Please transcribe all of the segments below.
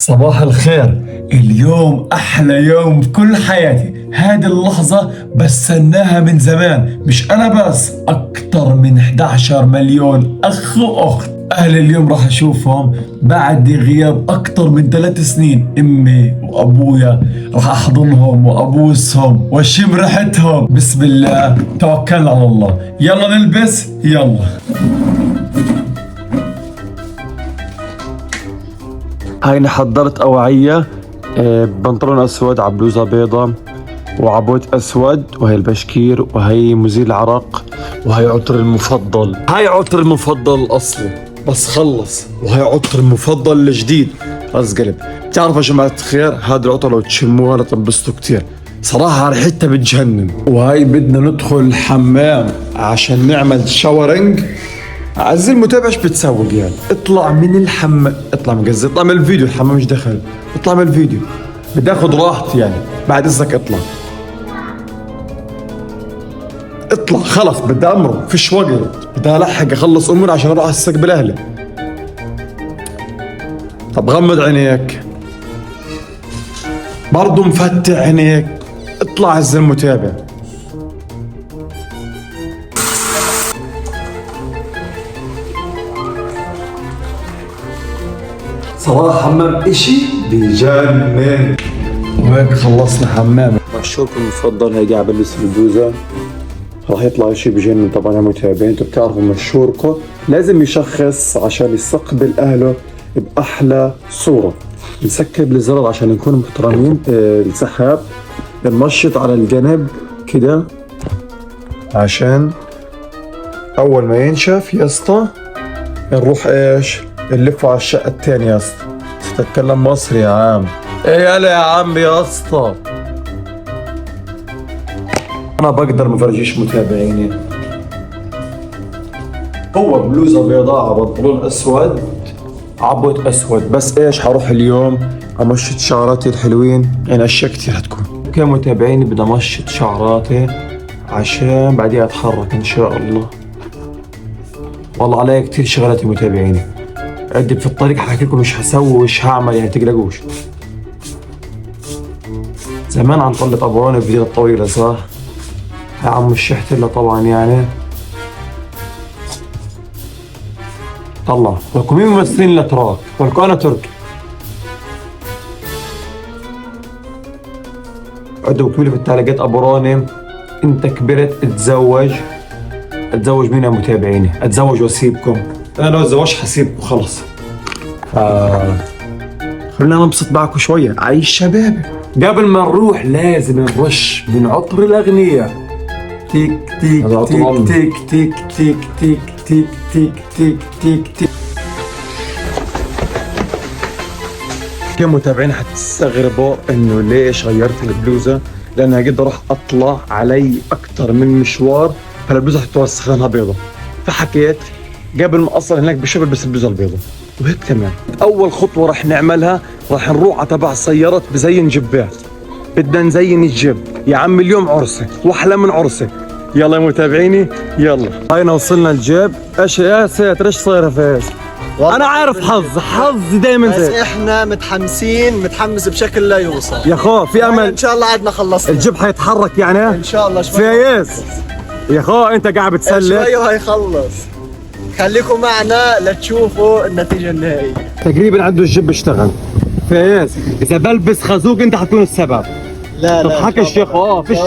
صباح الخير. اليوم أحلى يوم بكل حياتي. هذه اللحظة بستناها من زمان، مش أنا بس، أكتر من 11 مليون أخ وأخت. أهلي اليوم راح أشوفهم بعد غياب أكتر من 3 سنين. أمي وأبويا راح أحضنهم وأبوسهم وأشم ريحتهم. بسم الله، توكلنا على الله. يلا نلبس، يلا. هاي حضرت أوعية، بنطلون أسود على بلوزة بيضة وعبوت أسود، وهي البشكير، وهي مزيل العرق، وهي عطر المفضل. هاي عطر المفضل الأصلي بس خلص، وهي عطر المفضل الجديد رز قلب. بتعرفوا يا جماعة الخير، هذا العطر لو تشموها لتنبسطوا كتير صراحة، ريحتها بتجنن. وهاي بدنا ندخل الحمام عشان نعمل شاورنج. عزيزي المتابع ايش بتسوي يعني؟ اطلع من الحمام، اطلع من قصدي اطلع من الفيديو، الحمام مش دخل، اطلع من الفيديو، بدي اخذ راحتي يعني، بعد اذنك اطلع. اطلع خلص، بدي امرق، فيش وقت، بدي الحق اخلص اموري عشان اروح استقبل اهلي. طب غمض عينيك، برضو مفتح عينيك، اطلع عزيزي المتابع. صراحة حمام اشي بيجنن. وهيك خلصنا حمام. مشروبكم المفضل هي قاعد بلبس البلوزة، راح يطلع اشي بجنن. طبعا يا متابعين انتم بتعرفوا مشهوركم لازم يشخص عشان يستقبل اهله باحلى صورة. نسكب الزرار عشان نكون محترمين. السحاب بنمشط على الجنب كده عشان اول ما ينشف يا اسطى نروح ايش نلفوا على الشقة الثانية يا اسطى. تتكلم مصري يا عم. ايه يلا يا عم يا اسطى. انا بقدر مفرجيش متابعيني. هو بلوزة بيضاء، بنطلون اسود، عبوت اسود، بس ايش حروح اليوم امشط شعراتي الحلوين، يعني اشياء كتير حتكون. اوكي متابعيني، بدي امشط شعراتي عشان بعدين اتحرك ان شاء الله. والله علي كتير شغلات متابعيني، عندي في الطريق حكي لكم مش هسوي وش هعمل، يعني تقلقوش. زمان عن طلة ابواني الفيديو الطويلة صح؟ يا عم الشحت الا طبعا يعني. طلع ولكم مين ممثلين الاتراك؟ ولكم انا تركي. عدوا اكتبوا لي في التعليقات ابو راني انت كبرت اتزوج. اتزوج مين يا متابعيني؟ اتزوج واسيبكم؟ انا لو اتزوجت حسيبكم خلص. خلينا ننبسط معكم شويه، عايش شباب. قبل ما نروح لازم نرش من عطر الاغنياء. تيك تيك تيك تيك تيك تيك تيك تيك تيك تيك تيك تيك. يا متابعين حتستغربوا انه ليش غيرت البلوزه، لانها قد راح اطلع علي اكثر من مشوار، فالبلوزه حتوسخ لانها بيضه. فحكيت قبل ما اصل هناك بشغل بس البلوزه البيضه، وهيك تمام. اول خطوه راح نعملها، راح نروح على تبع سيارات بزين جبات. بدنا نزين الجب يا عم، اليوم عرسه واحلى من عرسه. يلا يا متابعيني يلا. هاينا وصلنا الجيب. ايش يا ساتر ايش صاير يا فايز؟ انا عارف حظي دائما بس احنا متحمس بشكل لا يوصف يا اخو. في امل ان شاء الله عدنا خلصنا. الجيب حيتحرك يعني ان شاء الله. شوي فايز يا اخو، انت قاعد بتسلك شوي وهيخلص. خليكم معنا لتشوفوا النتيجة النهائية. تقريبا عنده الجيب اشتغل. فايز اذا بلبس خازوق انت حتكون السبب. لا تضحك الشيخ. فيش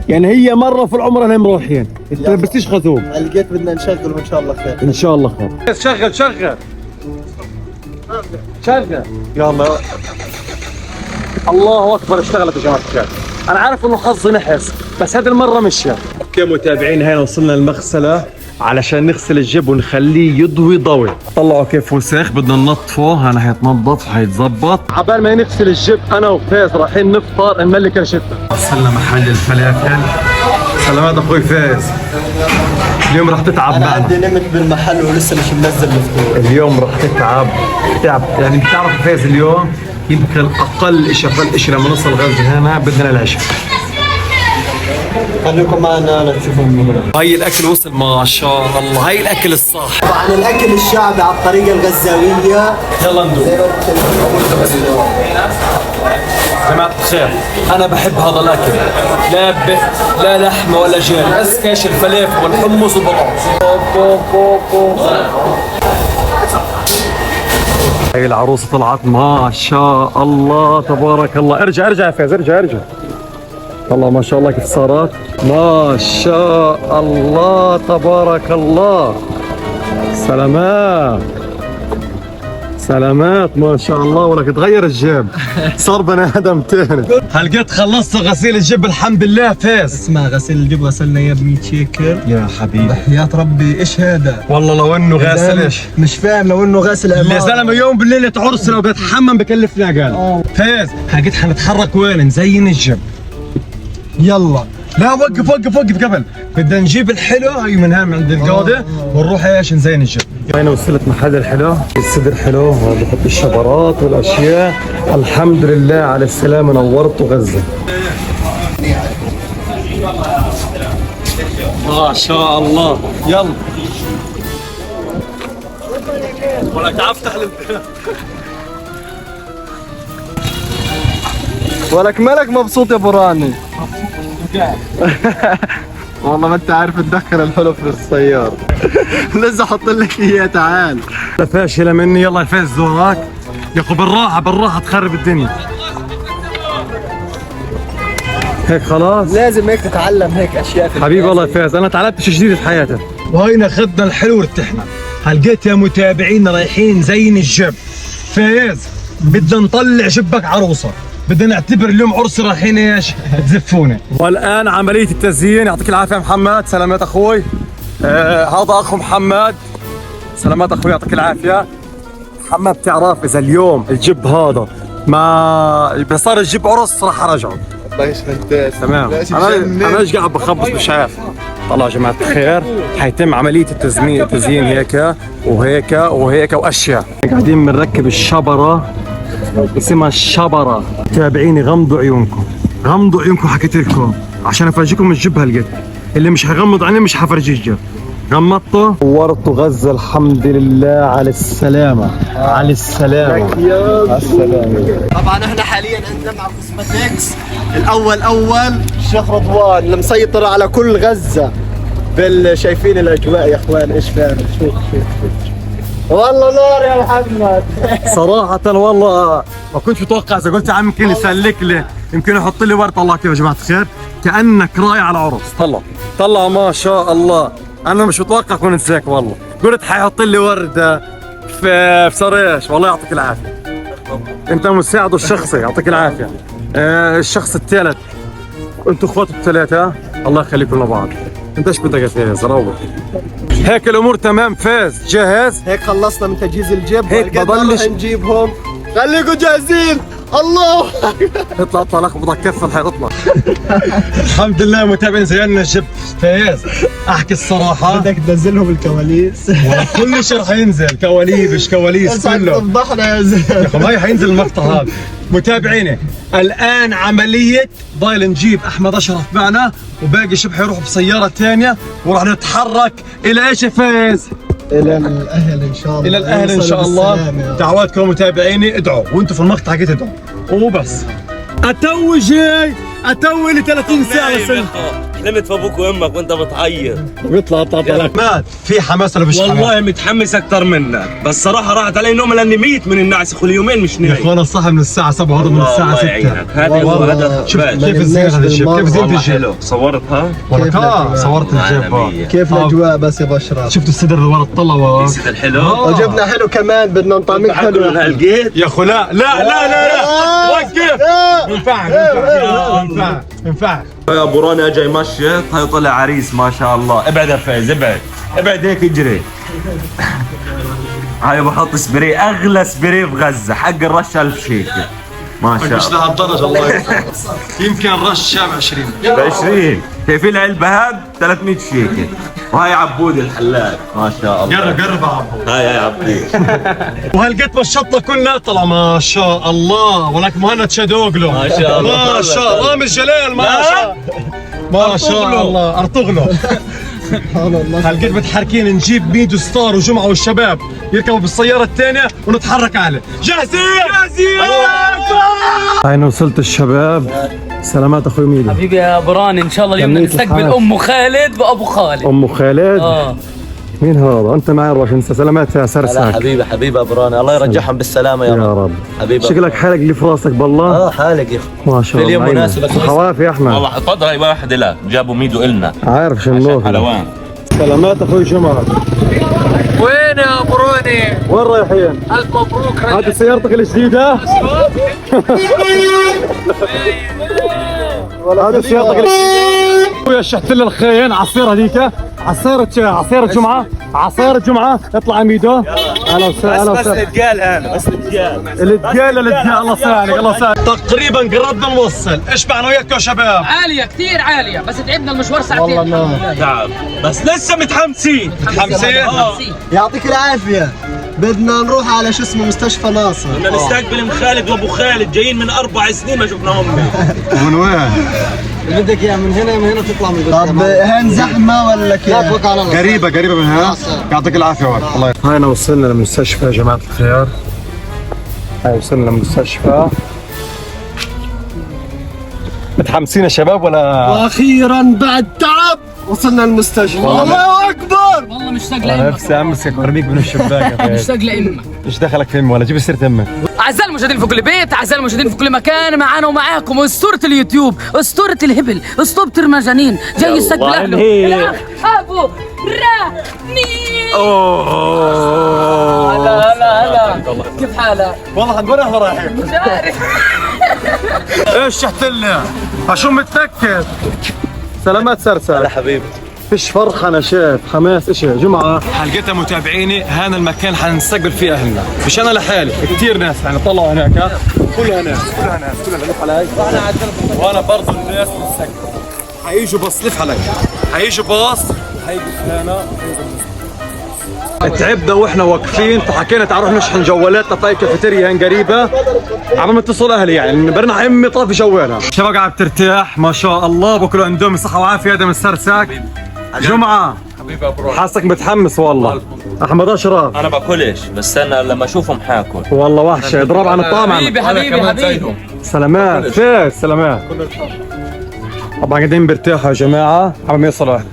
يعني هي مره في العمر انا مروحين، انت لبستيش خازوق. لقيت بدنا نشغله وان شاء الله خير. ان شاء الله خير. شغل يلا. الله اكبر، اشتغلت يا جماعه الخير. انا عارف انه حظي نحس بس هذه المره مشيت. اوكي متابعين، هنا وصلنا المغسله علشان نغسل الجيب ونخليه يضوي ضوي. طلعوا كيف وسخ، بدنا ننظفه. هنا حيتنظف وحيتظبط. عبال ما نغسل الجيب انا وفايز رايحين نفطر نملك رشتنا. وصلنا محل الفلافل. سلامات اخوي فايز، اليوم راح تتعب انا معنا. عندي نمت بالمحل ولسه مش منزل الفطور. اليوم راح تتعب يعني. بتعرف فايز اليوم يمكن اقل شيء لما نوصل غزه هنا بدنا العشاء. خليكم معنا لتشوفوا المباراة. هاي الاكل وصل ما شاء الله، هاي الاكل الصح. طبعا الاكل الشعبي على الطريقه الغزاويه. يلا ندوق. جماعة الخير أنا بحب هذا الأكل، لا لحمة ولا جيل، بس كاش الفلافل والحمص والبطاطس. هاي العروسة طلعت ما شاء الله تبارك الله. ارجع يا فايز، ارجع. والله ما شاء الله كيف صارت، ما شاء الله تبارك الله. سلامات ما شاء الله. ولك تغير الجيب، صار بني ادم تاني. هلقيت خلصت غسيل الجيب الحمد لله. فاز اسمع غسيل الجيب غسلنا اياه ب 100 شيكل يا حبيبي. بحياة ربي. ايش هذا؟ والله لو انه غاسل ايش؟ مش فاهم. لو انه غاسل يا زلمه يوم بالليل عرس لو بتحمم بكلفنا اقل. فاز هلقيت حنتحرك وين؟ نزين الجيب. يلا. لا وقف قبل، بدنا نجيب الحلو هي من هون عند القاده ونروح ايش نزين الجيب. انا وصلت محل الحلو، الصدر حلو وهذا بحط الشبرات والاشياء. الحمد لله على السلامه، نورت غزه. ما شاء الله. يلا ولا تعرف تحلم. ولك مالك مبسوط يا براني؟ والله ما انت عارف تدخل الحلو في السيارة. لسه احط لك اياه. تعال. فاشله مني. يلا يا فاز دورك يا اخو. بالراحه تخرب الدنيا. هيك خلاص لازم هيك تتعلم هيك اشياء في حبيبي. والله يا فاز انا تعلمت شيء جديد في حياتي. وهينا اخذنا الحلو وارتحنا. هلقيت يا متابعينا رايحين زين الجب. فاز بدنا نطلع جبك عروسه، بدنا نعتبر اليوم عرس رايحين ايش تزفونا. والان عمليه التزيين. يعطيك العافيه محمد. سلامات اخوي. هذا اخو محمد. سلامات اخوي يعطيك العافيه. محمد بتعرف اذا اليوم الجب هذا ما صار الجب عرس راح ارجعه. الله يشهد. تمام. انا ايش قاعد بخبص مش عارف. طلع يا جماعه الخير حيتم عمليه التزيين هيك وهيك واشياء. قاعدين بنركب الشبره، اسمها الشبره. تابعيني، غمضوا عيونكم حكيت لكم عشان افرجيكم الجب. هلقيت اللي مش هيغمض عينيه مش هفرجيه الجب. غمضته نورتوا غزه. الحمد لله على السلامه. على السلامه. طبعا احنا حاليا عندنا مع كوزماتيكس اول الشيخ رضوان اللي مسيطر على كل غزه. شايفين الاجواء يا اخوان؟ ايش فاهم؟ شوف والله نار يا محمد. صراحة والله ما كنتش متوقع. اذا قلت يا عم يمكن يسلك لي، يمكن يحط لي ورد. طلع كيف يا جماعة الخير، كأنك رايح على عرس. طلع ما شاء الله. انا مش متوقع اكون هيك والله. قلت حيحط لي وردة في صريش. والله يعطيك العافية. انت مساعده الشخصي يعطيك العافية. الشخص الثالث انتوا اخواتكم الثلاثة. الله يخليكم لبعض. انت ايش بدك يا فايز؟ روح. هيك الامور تمام. فاز جاهز. هيك خلصنا من تجهيز الجيب. هيك بضلش نجيبهم. خليكم جاهزين. الله اطلع لخبطك كف حيطلع. الحمد لله متابعين زينا الجب. فايز احكي الصراحه بدك تنزلهم الكواليس. كل شيء رح ينزل كواليس كله. فضحنا يا زلمه. يا اخي ما حينزل المقطع هذا. متابعيني الان عمليه ضايل نجيب احمد اشرف معنا وباقي شبح يروح بسياره ثانيه وراح نتحرك الى ايش يا فايز؟ الى الاهل ان شاء الله. الى الاهل ان شاء الله. دعواتكم متابعيني ادعوا وانتم في المقطع حكيت ادعوا وبس. اتوي لي 30 ساعه بس. حلمت في ابوك وامك وانت بتعيط. اطلع لك. مات في حماس ولا مش حماس؟ والله متحمس اكثر منك، بس صراحه راحت علي نوم لاني ميت من النعس. كل يومين مش نايم. يا اخوان الصحة من الساعة 7 وهذا من الساعة 6. هذا هو هدف. شوف كيف الزين هذا الجيب، كيف زين الجيب. صورتها؟ والله صورت الجيب. كيف الاجواء بس يا بشرى؟ شفتوا الصدر اللي ورا الطلة؟ الصدر حلو. وجبنا حلو كمان. بدنا نطعمك حلو يا اخو. لا وقف. ينفع يا ابو راني اجى يمشط. هاي طلع عريس ما شاء الله. ابعد يا فايز، ابعد هيك اجري. هاي بحط سبراي، اغلى سبراي في غزه، حق الرشه 1000 شيكل ما شاء الله. مش لهالدرجة الله يسلمك. يمكن رش ب 20. ب 20. كيف العلبه هاد 300 شيكل. وهاي عبود الحلاق ما شاء الله. قرب يا عبود. هاي عبود. وهالقد مشطنا كلنا. طلع ما شاء الله. ولك مهند شادوغلو ما شاء الله. ما شاء الله. رامز جلال ما شاء الله. ارطغلو. سبحان الله. هالقد متحركين نجيب ميدو ستار وجمعه والشباب يركبوا بالسياره الثانيه ونتحرك عليه. جاهزين؟ هاي وصلت الشباب. سلامات اخوي ميدو. حبيبي يا بران، ان شاء الله اليوم جميل نستقبل الحال. ام خالد وابو خالد. ام خالد. مين هذا؟ انت معي روح انسى. سلامات يا لا سرساك. حبيبي حبيبي ابراني، الله يرجعهم بالسلامه يا رب. حبيبي. شكلك حالك اللي في راسك بالله. حالك يا اخي. ما شاء الله. في اليوم مناسبة. خوافي يا احمد. والله تفضل، هاي واحدة لك، جابوا ميدو إلنا عارف شنو حلوان. سلامات اخوي جمعه. وين يا بروني؟ وين رايحين؟ الف مبروك. هذه سيارتك الجديدة؟ هذه سيارتك الجديدة؟ ويا شحت لي الخين عصير هذيك، عصيرة جمعة، عصيرة جمعة، اطلع ميدو. اهلا وسهلا. اهلا وسهلا. التقال هذا بس التقال. التقال الله يسعدك الله يسعدك. تقريبا قربنا نوصل، ايش معنا وياك يا شباب؟ عالية كثير عالية، بس تعبنا المشوار ساعتين. والله تعب بس لسه متحمسين. يعطيك العافيه. بدنا نروح على شو اسمه مستشفى ناصر. بدنا نستقبل ام خالد وابو خالد، جايين من 4 سنين ما شفناهم. من وين؟ بدك اياه من هنا تطلع من قدام. طب هين زحمه ولا كيف؟ لا توكل على الله. قريبة من هنا. يعطيك العافية والله. الله هاينا وصلنا للمستشفى يا جماعة الخير. هاي وصلنا للمستشفى. متحمسين يا شباب ولا؟ واخيرا بعد تعب وصلنا المستشفى. الله اكبر. والله مشتاق انا لامك. نفسي امسك وارميك من الشباك يا اخي. مشتاق لامك. ايش دخلك في امي ولا جيب سيرة امك؟ اعزائي المشاهدين في كل بيت، اعزائي المشاهدين في كل مكان، معانا ومعاكم اسطورة اليوتيوب، اسطورة الهبل، اسطورة المجانين، جاي يستقبل اهله الاخ ابو رامي. هلا كيف حالك؟ والله هنقول احنا رايحين. مش عارف. ايش شحت لنا؟ عشان متنكد. سلامات سرسر. هلا حبيبي. فيش فرحة أنا شايف حماس. إيش يا جمعة حلقتها متابعيني، هذا المكان حنستقبل فيه أهلنا، مش أنا لحالي، كثير ناس يعني طلعوا هناك. ها كلها ناس لف علي. وأنا برضه الناس مستقبل حييجوا باص. لف علي. حييجوا باص حيجوا هنا. تعبنا واحنا واقفين، فحكينا تعالوا نشحن جوالاتنا. طيب كافيتيريا هين قريبه، عم نتصل اهلي يعني برنا امي طافي جوالها. شباب قاعد بترتاح ما شاء الله، باكلوا اندومي صحه وعافيه. هذا من السرساك. جمعه حبيبي ابو روح. حاسك متحمس والله. احمد اشرف. انا باكلش بس انا لما اشوفهم حاكل. والله وحشه اضرب عن الطعم. حبيبي. سلامات فيس. سلامات. طبعا قاعدين بيرتاحوا يا جماعه، عم يوصلوا اهلي.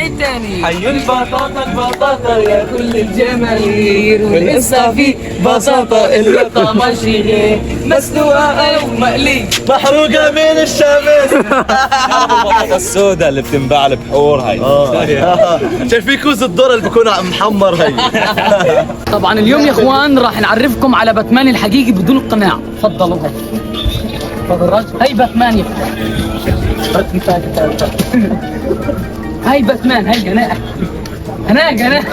عيد تاني. حي البساطة يا كل الجماهير، والقصة في بساطة اللقطة ماشي غير مسلوقة أو مقلي. محروقه من الشمس. البطاطا السوداء اللي بتنباع البحور هاي. شايفين كوز الذره اللي بيكون محمر هي. طبعا اليوم يا اخوان راح نعرفكم على باتمان الحقيقي بدون اقتناع. تفضلوا هاي. تفضل راجل. هاي باتمان يا هاي باتمان. هاي انا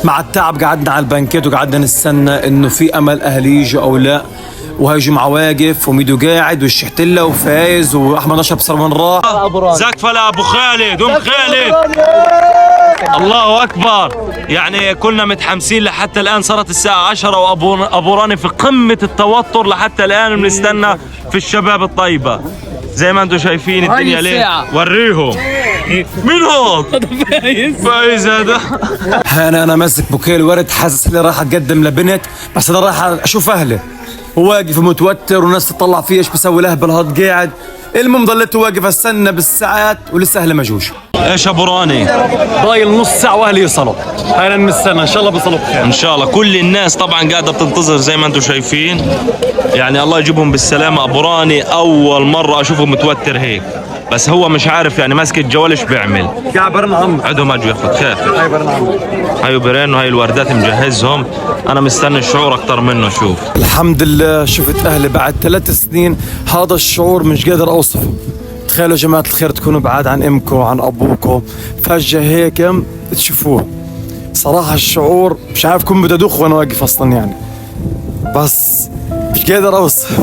مع التعب قعدنا على البنكيت وقعدنا نستنى انه في امل اهلي يجوا او لا. وهي جمعه واقف وميدو قاعد والشحتله وفايز واحمد اشرف صار وين راح. زقفة لابو خالد ام خالد. الله اكبر. يعني كلنا متحمسين لحتى الان، صارت الساعه 10 وابو راني في قمه التوتر لحتى الان بنستنى في الشباب الطيبه. زي ما انتم شايفين الدنيا ليه. وريهم مين هو؟ فايز هذا. انا ماسك بوكيه ورد، حاسس اني راح اقدم لبنت، بس انا راح اشوف اهلي. وواقف متوتر وناس تطلع فيه ايش بسوي لهبل هاد قاعد. المهم ضليت واقف استنى بالساعات ولسه اهلي ما جوش. ايش ابو راني؟ ضايل نص ساعه واهلي يوصلوا. هاي نستنى ان شاء الله بيصلوا بخير. ان شاء الله. كل الناس طبعا قاعده بتنتظر زي ما انتم شايفين، يعني الله يجيبهم بالسلامه. ابو راني اول مره اشوفه متوتر هيك، بس هو مش عارف يعني ماسك الجوال ايش بيعمل. قاعد برن عم عندهم اجوا ياخذ خافي. هاي برن عم. هاي برين وهاي الوردات مجهزهم. انا مستني الشعور اكثر منه. شوف الحمد لله شفت اهلي بعد 3 سنين. هذا الشعور مش قادر اوصفه. تخيلوا يا جماعه الخير تكونوا بعاد عن امكم وعن ابوكم، فجاه هيك تشوفوه. صراحه الشعور مش عارف كون بدي ادوخ وانا واقف اصلا يعني، بس مش قادر اوصف.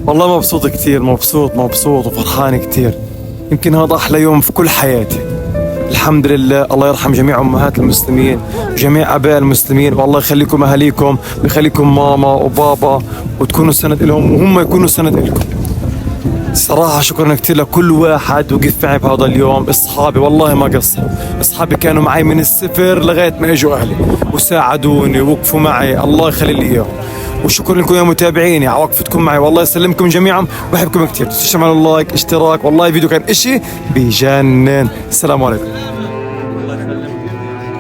والله مبسوط كثير، مبسوط وفرحان كثير. يمكن هذا احلى يوم في كل حياتي. الحمد لله. الله يرحم جميع امهات المسلمين وجميع اباء المسلمين، والله يخليكم اهاليكم ويخليكم ماما وبابا وتكونوا سند لهم وهم يكونوا سند لكم. صراحة شكرا كثير لكل واحد وقف معي بهذا اليوم. اصحابي والله ما قصروا، اصحابي كانوا معي من الصفر لغاية ما اجوا اهلي وساعدوني ووقفوا معي، الله يخلي لي اياهم. وشكرا لكم يا متابعيني على وقفتكم معي، والله يسلمكم جميعا، بحبكم كثير. تشتركوا على اللايك اشتراك، والله الفيديو كان اشي بجنن. السلام عليكم.